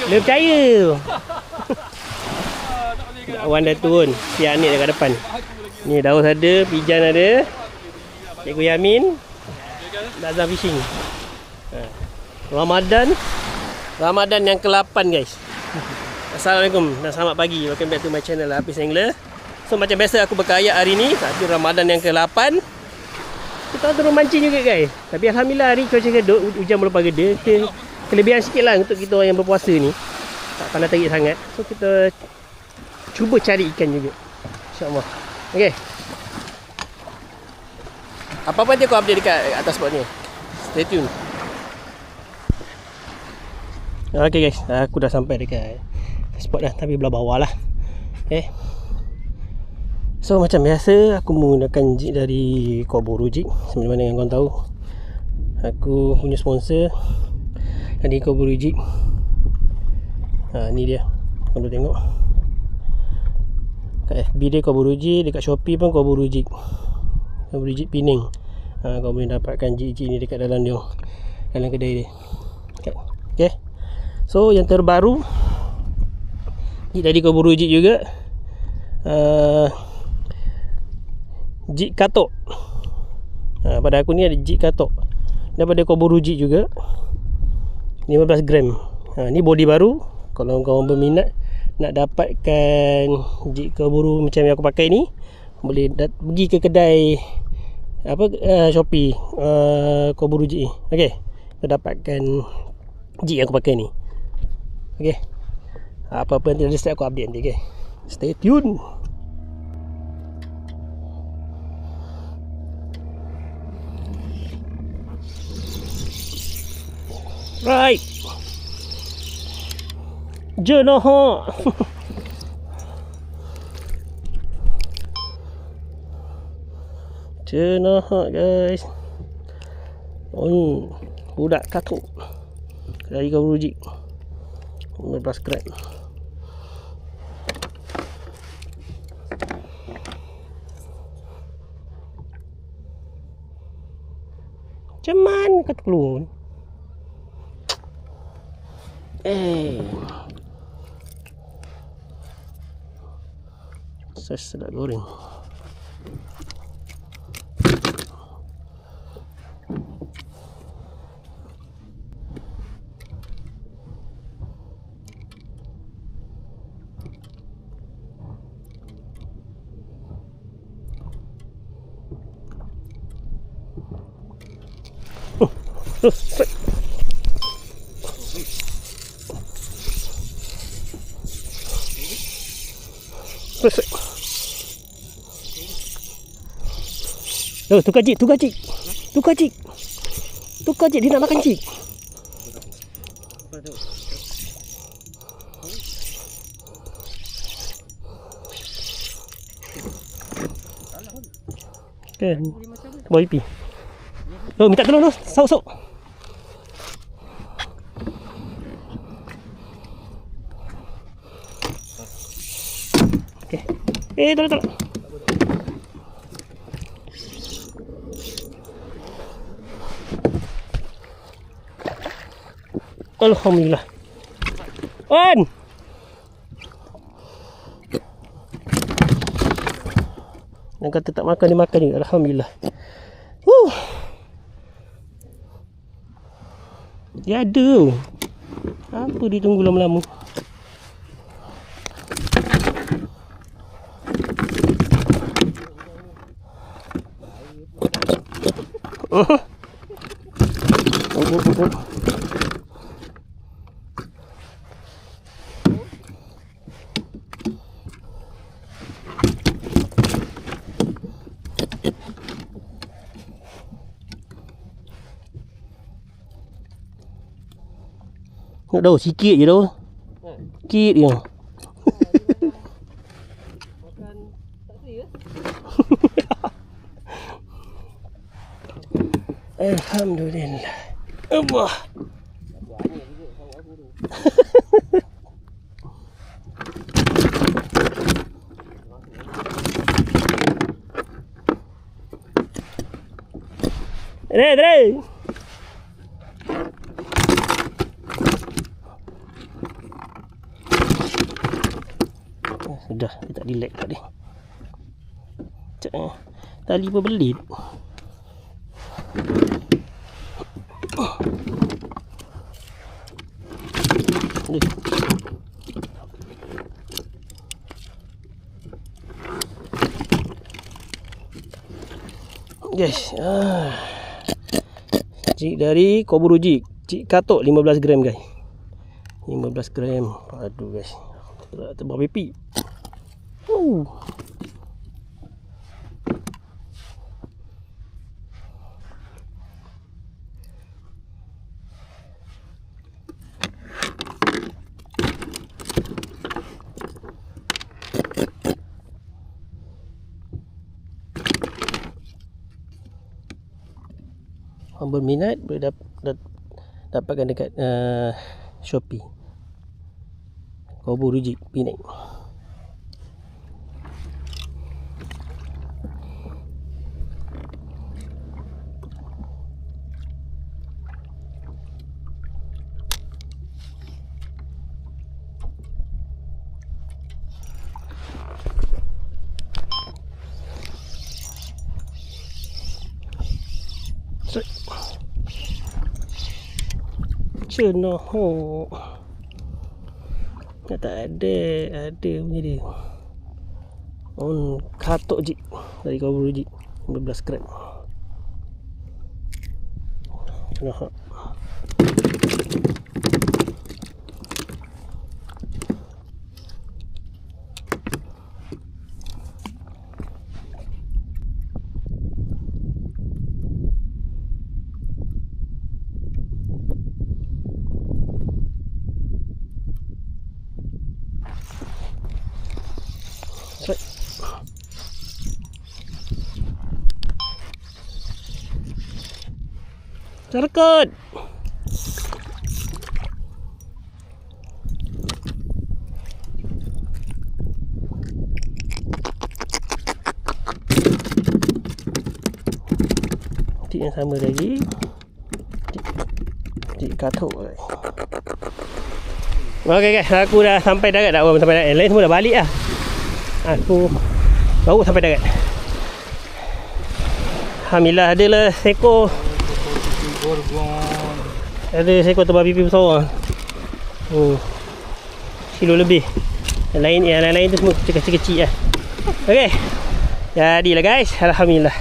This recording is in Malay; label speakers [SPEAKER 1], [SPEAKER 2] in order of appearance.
[SPEAKER 1] Dia percaya. Wan dah turun. Si Anik dekat depan. Ni Daus ada, Pijan ada, Cikgu Yamin, Nazam Fishing. Ramadan yang ke-8 guys. Assalamualaikum dan selamat pagi. Welcome back to my channel Hafiz Angler. So macam biasa aku berkayak hari ni. Tapi Ramadan yang ke-8. Kita turun mancing juga guys. Tapi Alhamdulillah hari cuaca keduk, hujan belum reda. Kelebihan sikit lah untuk kita orang yang berpuasa ni. Tak pandai tarik sangat. So kita cuba cari ikan juga, InsyaAllah. Okay, apa-apa nanti aku update dekat atas spot ni. Stay tune. Okay guys, aku dah sampai dekat spot dah. Tapi belah bawah lah. Okay, so macam biasa aku menggunakan jig dari Koburu Jig. Seperti mana yang korang tahu, aku punya sponsor dari Koburu Jig. Ni dia, korang boleh tengok kat FB dia Koburu Jig, dekat Shopee pun Koburu Jig. Koburu Jig Penang. Kau boleh dapatkan jig-jig ni dekat dalam dia, dalam kedai dia. Okay, so yang terbaru jig dari Koburu Jig juga, jig katok. Pada aku ni ada jig katok daripada Koburu Jig juga, 15 gram. Ni body baru. Kalau kau berminat nak dapatkan jig Koburu macam yang aku pakai ni, boleh pergi ke kedai Shopee Koburu Jig ni. Okey, kau dapatkan jig yang aku pakai ni. Okey, apa-apa nanti ada start aku update nanti. Okay, stay tune. Right, Jonoho. Jonoho guys. Budak katuk dari Koburu Jig, 15 gram. Macam mana kata keluar? Saya sedap goreng. Tukar jig, dia nak makan jig. Okay, boy pi. Minta tolong sok. Okay. Tolong. Alhamdulillah. On. Yang kata tak makan, dia makan juga. Alhamdulillah. Dia ada. Apa dia tunggu lama-lama? Đâu, sikit je đâu. Sikit je. Alhamdulillah. Allah. Sudah, dia tak relax tadi. Cak, tali pun belit. Yes. Jig dari Koburu Jig. Jig katok 15 gram guys. 15 gram. Aduh guys. Terbang pipi. Orang berminat boleh dapatkan dekat Shopee. Koburu Jig Penang. Cina ho. Tak ada punya dia. Katok jig dari Koburu Jig 15 gram. Nah. Serkut. Jig yang sama lagi. Jig katuk. Okey guys, aku dah sampai darat dah. Sampai darat. Yang lain semua dah balik lah. Aku baru sampai darat. Alhamdulillah adalah seekor gorgon. Ada seekor terbang pipi besar. Kilo lebih. Yang lain tu semua kecil-kecil lah. Okey. Jadilah guys. Alhamdulillah.